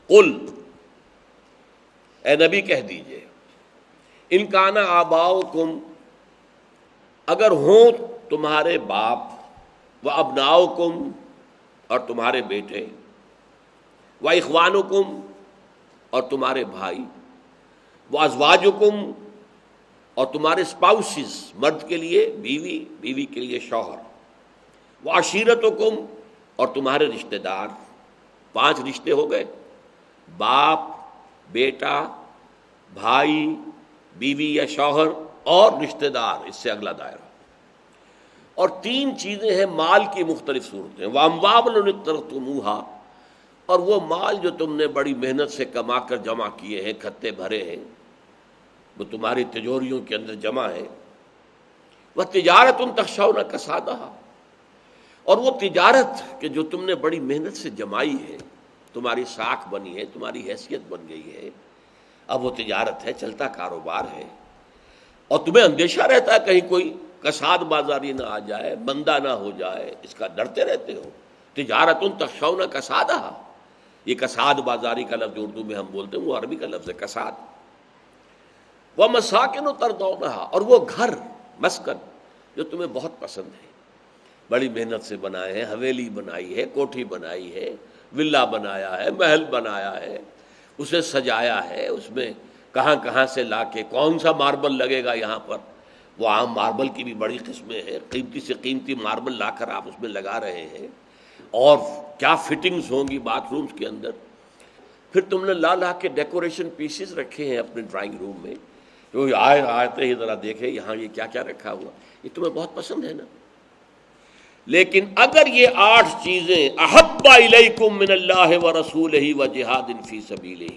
قل، اے نبی کہہ دیجئے، ان کان آباؤکم، اگر ہوں تمہارے باپ، و ابناؤکم، اور تمہارے بیٹے، و اخوانکم، اور تمہارے بھائی، و ازواجکم، اور تمہارے اسپاؤسز، مرد کے لیے بیوی، بیوی کے لیے شوہر، و عشیرتکم، اور تمہارے رشتہ دار، 5 رشتے ہو گئے، باپ، بیٹا، بھائی، بیوی یا شوہر، اور رشتہ دار، اس سے اگلا دائرہ۔ اور 3 چیزیں ہیں مال کی مختلف صورتیں، وَأَمْوَالٌ اقْتَرَفْتُمُوهَا، اور وہ مال جو تم نے بڑی محنت سے کما کر جمع کیے ہیں، کھتے بھرے ہیں، وہ تمہاری تجوریوں کے اندر جمع ہے، وَتِجَارَةٌ تَخْشَوْنَ كَسَادَهَا، اور وہ تجارت کہ جو تم نے بڑی محنت سے جمائی ہے، تمہاری ساکھ بنی ہے، تمہاری حیثیت بن گئی ہے، اب وہ تجارت ہے، چلتا کاروبار ہے، اور تمہیں اندیشہ رہتا ہے کہیں کوئی کساد بازاری نہ آ جائے، بندہ نہ ہو جائے، اس کا ڈرتے رہتے ہو۔ تجارت تخشون کسادہا، یہ کساد بازاری کا لفظ اردو میں ہم بولتے ہیں، وہ عربی کا لفظ ہے کساد۔ وَمَسَاكِنُ تَرْضَوْنَهَا، اور وہ گھر، مسکن جو تمہیں بہت پسند ہے، بڑی محنت سے بنائے ہیں، حویلی بنائی ہے، کوٹھی بنائی ہے، ولا بنایا ہے، محل بنایا ہے، اسے سجایا ہے، اس میں کہاں کہاں سے لا کے کون سا ماربل لگے گا یہاں پر، وہ عام ماربل کی بھی بڑی قسمیں ہیں، قیمتی سے قیمتی ماربل لا کر آپ اس میں لگا رہے ہیں، اور کیا فٹنگز ہوں گی باتھ رومز کے اندر، پھر تم نے لا کے ڈیکوریشن پیسز رکھے ہیں اپنے ڈرائنگ روم میں، جو آتے ہی ذرا دیکھے یہاں یہ کیا کیا رکھا ہوا، یہ تمہیں بہت پسند ہے نا۔ لیکن اگر یہ 8 چیزیں احب الیکم من اللہ ورسولہ وجہاد فی سبیلہ،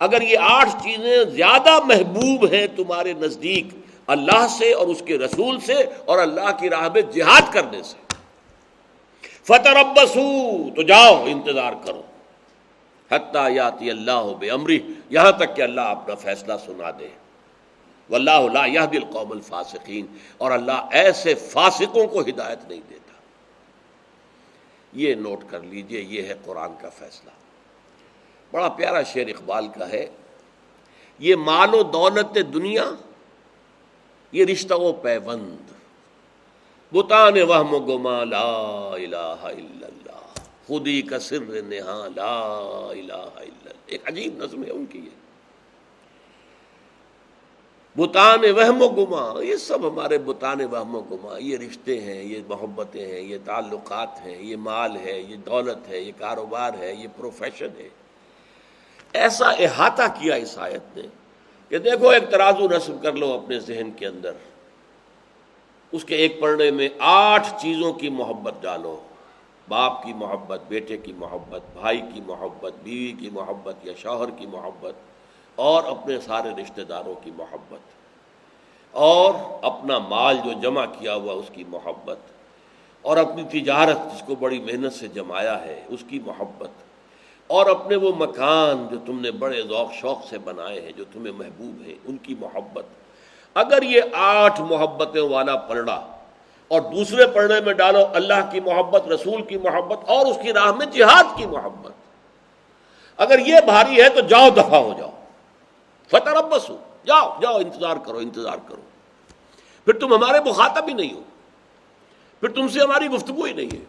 اگر یہ 8 چیزیں زیادہ محبوب ہیں تمہارے نزدیک اللہ سے اور اس کے رسول سے اور اللہ کی راہ میں جہاد کرنے سے، فتربصوا، تو جاؤ انتظار کرو، حتی یاتی اللہ بامرہ، یہاں تک کہ اللہ اپنا فیصلہ سنا دے، واللہ لا یہدی القوم الفاسقین، اور اللہ ایسے فاسقوں کو ہدایت نہیں دیتا۔ یہ نوٹ کر لیجئے، یہ ہے قرآن کا فیصلہ۔ بڑا پیارا شعر اقبال کا ہے، یہ مال و دولت دنیا، یہ رشتہ و پیوند، بتان وہم و گما لا الہ الا اللہ، خودی کا سر نہاں لا الہ الا اللہ، ایک عجیب نظم ہے ان کی یہ، بتان وہم و گما، یہ سب ہمارے بتان وہم و گما، یہ رشتے ہیں، یہ محبتیں ہیں، یہ تعلقات ہیں، یہ مال ہے، یہ دولت ہے، یہ کاروبار ہے، یہ پروفیشن ہے۔ ایسا احاطہ کیا اس آیت نے کہ دیکھو ایک ترازو نصب کر لو اپنے ذہن کے اندر، اس کے ایک پڑھنے میں 8 چیزوں کی محبت ڈالو، باپ کی محبت، بیٹے کی محبت، بھائی کی محبت، بیوی کی محبت یا شوہر کی محبت، اور اپنے سارے رشتہ داروں کی محبت، اور اپنا مال جو جمع کیا ہوا اس کی محبت، اور اپنی تجارت جس کو بڑی محنت سے جمایا ہے اس کی محبت، اور اپنے وہ مکان جو تم نے بڑے ذوق شوق سے بنائے ہیں جو تمہیں محبوب ہیں ان کی محبت۔ اگر یہ 8 محبتیں والا پلڑا، اور دوسرے پلڑے میں ڈالو اللہ کی محبت، رسول کی محبت، اور اس کی راہ میں جہاد کی محبت، اگر یہ بھاری ہے تو جاؤ دفع ہو جاؤ، فتربصوا، جاؤ انتظار کرو، پھر تم ہمارے مخاطب ہی نہیں ہو، پھر تم سے ہماری گفتگو ہی نہیں ہے،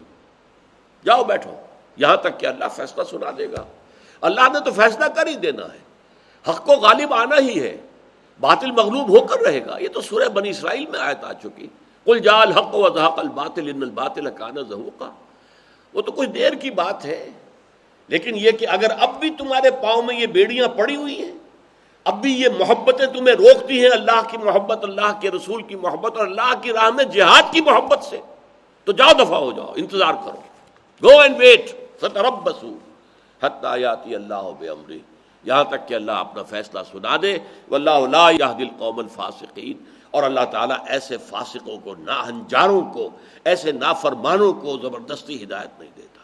جاؤ بیٹھو یہاں تک کہ اللہ فیصلہ سنا دے گا۔ اللہ نے تو فیصلہ کر ہی دینا ہے، حق کو غالب آنا ہی ہے، باطل مغلوب ہو کر رہے گا۔ یہ تو سورہ بنی اسرائیل میں آیت آ چکی، قل جاء الحق وزهق الباطل ان الباطل كان زهوقا، وہ تو کچھ دیر کی بات ہے، لیکن یہ کہ اگر اب بھی تمہارے پاؤں میں یہ بیڑیاں پڑی ہوئی ہیں، اب بھی یہ محبتیں تمہیں روکتی ہیں اللہ کی محبت، اللہ کے رسول کی محبت اور اللہ کی راہ میں جہاد کی محبت سے، تو جاؤ دفع ہو جاؤ، انتظار کرو، گو اینڈ ویٹ، فتربصوا حتی یاتی اللہ بامرہ، یہاں تک کہ اللہ اپنا فیصلہ سنا دے، واللہ لا یہدی القوم الفاسقین، اور اللہ تعالیٰ ایسے فاسقوں کو، ناہنجاروں کو، ایسے نافرمانوں کو زبردستی ہدایت نہیں دیتا۔